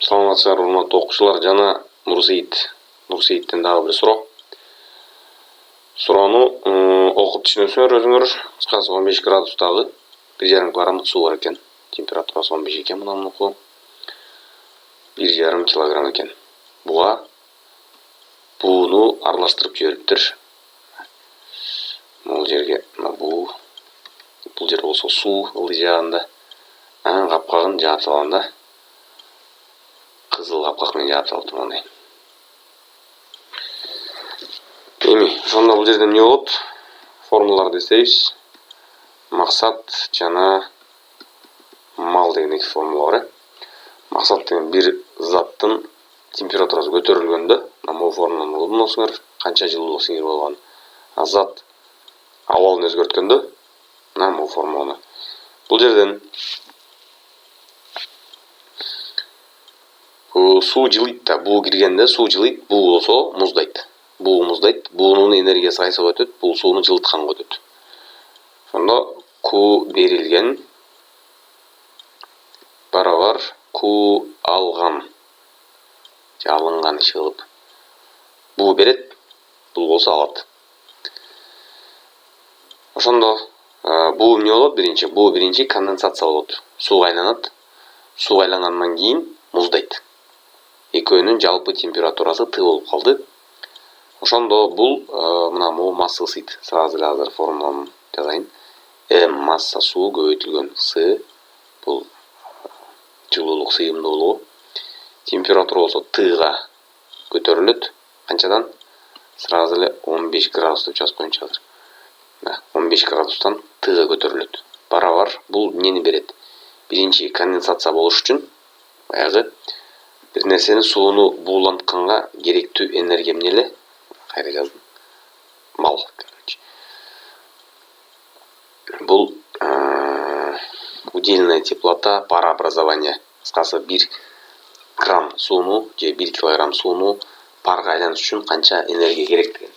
Саламатсыздар, урматтуу окуучулар. Жана Нурсейиттен дагы бир суроо. Суроону окуп түшүнөсүңөр өзүңөр. Кыскасы 15 градустагы 1,5 килограммдык суу бар экен. Температурасы 15 экен мынамыныкы. 1,5 килограмм экен. Буга бууну аралаштырып жибериптир. Бул жерге бул жер болсо суу ылдый жагында. Анан капкагын жаап салган да. Кызыл капкак менен жаап салып тургандай. Эми ошондо бул жерде эмне болот? Формулаларды эстейбиз. Максат жана мал деген эки формула бар. Максат деген бир заттын температурасы көтөрүлгөндө, бул формуланы колдоносуңар, канча жылуулук сиңирип болгон. А зат абалын өзгөрткөндө, бул формуланы. Бул жерден суу жылыйт да, буу киргенде суу жылыйт, буу болсо муздайт. Буу муздайт, буунун энергиясы кайсыга өтөт? Бул сууну жылытканга өтөт. Ошондо Q берилген барабар Q алган же алынган иши кылып буу берет, бул болсо алат. Ошондо буу эмне болот? Буу биринчи конденсация болот. Суу айланат. Суу айлангандан кийин муздайт. Экөөнүн жалпы температурасы Т болуп калды. Ошондо бул мына могу масса ысыйт. Сразу эле азыр формуланы жазайын. М масса суу көбөйтүлгөн С бул жылуулук сыйымдуулугу. Температура болсо Тга көтөрүлөт. Канчадан? Сразу эле 15 градус деп жазып коеюнчу азыр. 15 градустан Тга көтөрүлөт. Барабар бул эмнени берет? Биринчи конденсация болуш үчүн баягы бир нерсени сууну буулантканга керектүү энергия эмне эле? Кайра жаздым. Мал, короче. Бул удельная теплота парообразования. Кыскасы 1 грамм сууну же 1 килограмм сууну парга айланыш үчүн канча энергия керек деген.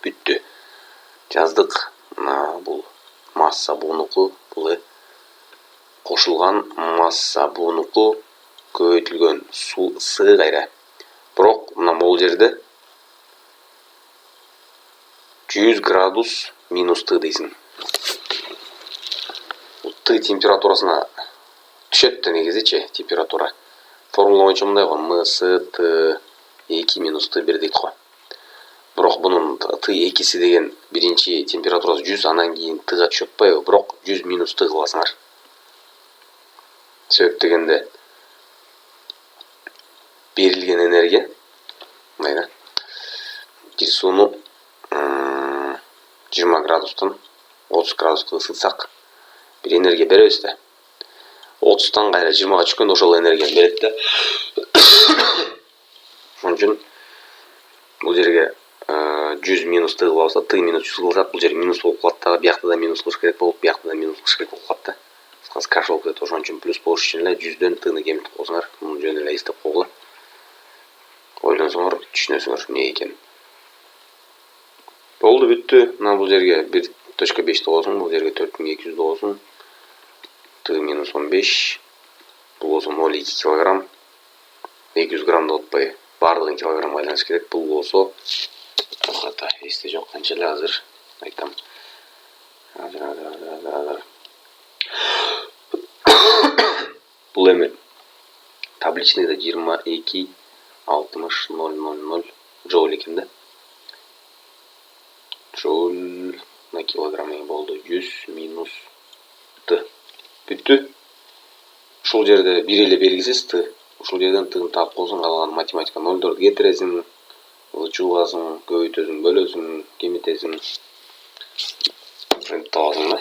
Бүттү. Жаздык. Бул масса буунуку, бул кошулган масса буунуку көбөйтүлгөн суу С кайра. Бирок мына бул жерде 100 градус минус Т дейсиң. Т температурасына түшөт да негизичи температура. Формула боюнча мындай го, МС Т 2 минус Т 1 дейт го. Бирок бунун Т 2си деген биринчи температурасы 100, анан кийин Тга түшүп атпайбы? Бирок 100 минус Т кыласыңар. Себеп дегенде берилген энергия мындай да. Бир сууну 20 градустан 30 градуска ысытсак бир энергия беребиз да. 30тан кайра 20га түшкөндө ошол энергияны берет да. Ошон үчүн бул жерге 100 минус Т кылса, Т минус 100 кылсак, бул жер минус болуп калат да. Биякта да минус кылыш керек болуп, биякта да минус кылыш керек болуп калат да. Кыскасы каш болуп кетет. Ошон үчүн плюс болуш үчүн эле 100дөн Тны кемитип койсоңор, муну жөн эле эстеп койгула. Ойлонсоңор, түшүнөсүңөр эмне экенин. Болду, бүттү. Мына бул жерге 1.5 болсун, бул жерге 4200 болсун. Т минус 15. Бул болсо 0,2 килограмм. 200 грамм да отпой. Бардыгын килограмм айланыш керек. Бул болсо эсте жок, канча эле азыр айтам. Бул эми табличныйда 22 60 000 джоуль экен да. Джоуль на килограмм болду 100 минус Т. Бүттү. Ушул жерде бир эле белгисиз Т. Ушул жерден Тны таап койсоң, калган математика нолдорду кетиресиң, чугасың, көбөйтөсүң, бөлөсүң, кемитесиң. Ошентип табасың да.